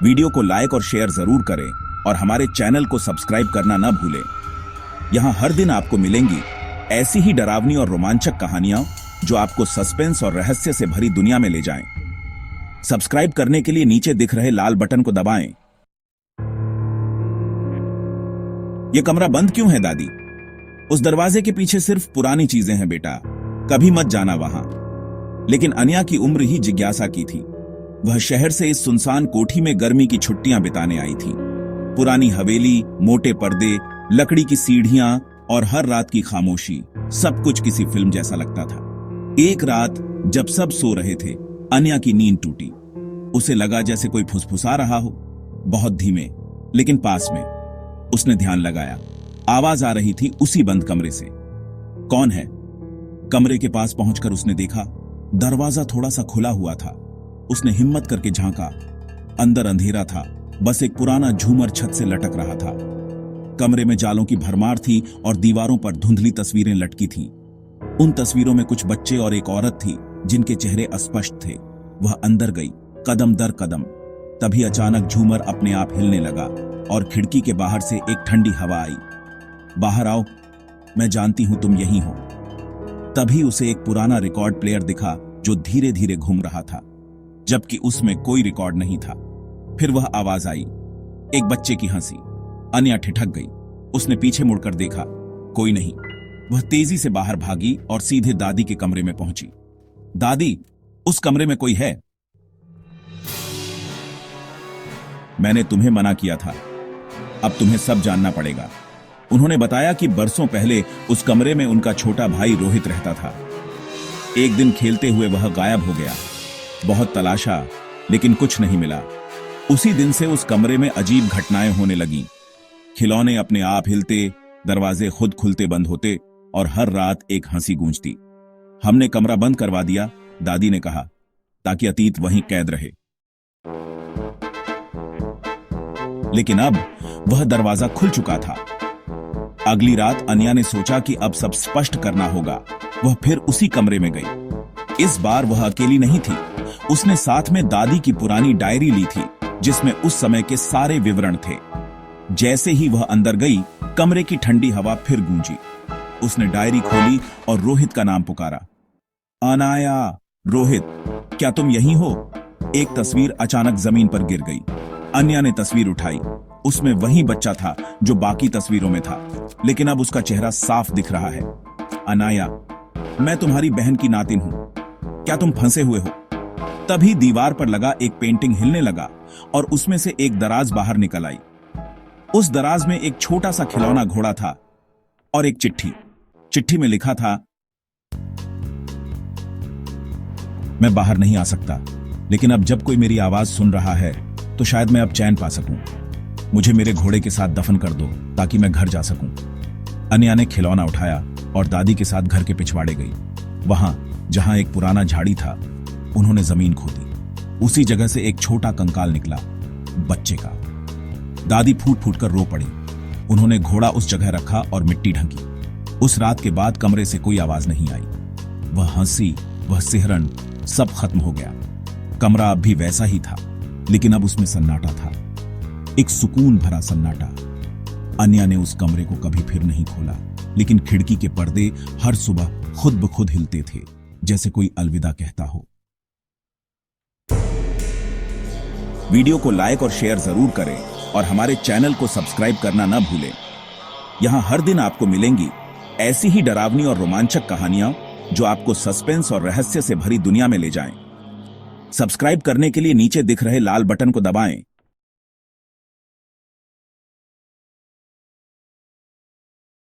Video को like और share जरूर करें और हमारे चैनल को सब्सक्राइब करना न भूलें। यहाँ हर दिन आपको मिलेंगी ऐसी ही डरावनी और रोमांचक कहानियां जो आपको सस्पेंस और रहस्य से भरी दुनिया में ले जाएं। सब्सक्राइब करने के लिए नीचे दिख रहे लाल बटन को दबाएं। ये कमरा बंद क्यों है दादी? उस दरवाजे के पीछे सिर्फ पुरानी चीजें हैं बेटा, कभी मत जाना वहां। लेकिन अनिया की उम्र ही जिज्ञासा की थी। वह शहर से इस सुनसान कोठी में गर्मी की छुट्टियां बिताने आई थी। पुरानी हवेली, मोटे पर्दे, लकड़ी की सीढ़ियां और हर रात की खामोशी, सब कुछ किसी फिल्म जैसा लगता था। एक रात जब सब सो रहे थे, अनिया की नींद टूटी। उसे लगा जैसे कोई फुसफुसा रहा हो, बहुत धीमे लेकिन पास में। उसने ध्यान लगाया, आवाज आ रही थी उसी बंद कमरे से। कौन है? कमरे के पास पहुंचकर उसने देखा दरवाजा थोड़ा सा खुला हुआ था। उसने हिम्मत करके झांका। अंदर अंधेरा था, बस एक पुराना झूमर छत से लटक रहा था। कमरे में जालों की भरमार थी और दीवारों पर धुंधली तस्वीरें लटकी थीं। उन तस्वीरों में कुछ बच्चे और एक औरत थी जिनके चेहरे अस्पष्ट थे। वह अंदर गई, कदम दर कदम। तभी अचानक झूमर अपने आप हिलने लगा और खिड़की के बाहर से एक ठंडी हवा आई। बाहर आओ, मैं जानती हूं तुम यहीं हो। तभी उसे एक पुराना रिकॉर्ड प्लेयर दिखा जो धीरे धीरे घूम रहा था, जबकि उसमें कोई रिकॉर्ड नहीं था। फिर वह आवाज आई, एक बच्चे की हंसी। अनिया ठिठक गई। उसने पीछे मुड़कर देखा, कोई नहीं। वह तेजी से बाहर भागी और सीधे दादी के कमरे में पहुंची। दादी, उस कमरे में कोई है? मैंने तुम्हें मना किया था, अब तुम्हें सब जानना पड़ेगा। उन्होंने बताया कि बरसों पहले उस कमरे में उनका छोटा भाई रोहित रहता था। एक दिन खेलते हुए वह गायब हो गया। बहुत तलाशा लेकिन कुछ नहीं मिला। उसी दिन से उस कमरे में अजीब घटनाएं होने लगीं। खिलौने अपने आप हिलते, दरवाजे खुद खुलते बंद होते और हर रात एक हंसी गूंजती। हमने कमरा बंद करवा दिया, दादी ने कहा, ताकि अतीत वहीं कैद रहे। लेकिन अब वह दरवाजा खुल चुका था। अगली रात अनिया ने सोचा कि अब सब स्पष्ट करना होगा। वह फिर उसी कमरे में गई। इस बार वह अकेली नहीं थी। उसने साथ में दादी की पुरानी डायरी ली थी जिसमें उस समय के सारे विवरण थे। जैसे ही वह अंदर गई, कमरे की ठंडी हवा फिर गूंजी। उसने डायरी खोली और रोहित का नाम पुकारा। अनाया, रोहित, क्या तुम यहीं हो? एक तस्वीर अचानक जमीन पर गिर गई। अनिया ने तस्वीर उठाई। उसमें वही बच्चा था जो बाकी तस्वीरों में था, लेकिन अब उसका चेहरा साफ दिख रहा है। अनाया, मैं तुम्हारी बहन की नातिन हूं। क्या तुम फंसे हुए हो? तभी दीवार पर लगा एक पेंटिंग हिलने लगा और उसमें से एक दराज बाहर निकल आई। उस दराज में एक छोटा सा खिलौना घोड़ा था और एक चिट्ठी। चिट्ठी में लिखा था, मैं बाहर नहीं आ सकता, लेकिन अब जब कोई मेरी आवाज सुन रहा है तो शायद मैं अब चैन पा सकूं। मुझे मेरे घोड़े के साथ दफन कर दो ताकि मैं घर जा सकूं। अनिया ने खिलौना उठाया और दादी के साथ घर के पिछवाड़े गई। वहां जहां एक पुराना झाड़ी था, उन्होंने जमीन खोदी। उसी जगह से एक छोटा कंकाल निकला, बच्चे का। दादी फूट फूट कर रो पड़ी। उन्होंने घोड़ा उस जगह रखा और मिट्टी ढकी। उस रात के बाद कमरे से कोई आवाज नहीं आई। वह हंसी, वह सिहरन, सब खत्म हो गया। कमरा अब भी वैसा ही था, लेकिन अब उसमें सन्नाटा था, एक सुकून भरा सन्नाटा। अनिया ने उस कमरे को कभी फिर नहीं खोला, लेकिन खिड़की के पर्दे हर सुबह खुद ब खुद हिलते थे, जैसे कोई अलविदा कहता हो। वीडियो को लाइक और शेयर जरूर करें और हमारे चैनल को सब्सक्राइब करना न भूलें। यहां हर दिन आपको मिलेंगी ऐसी ही डरावनी और रोमांचक कहानियां जो आपको सस्पेंस और रहस्य से भरी दुनिया में ले जाएं। सब्सक्राइब करने के लिए नीचे दिख रहे लाल बटन को दबाएं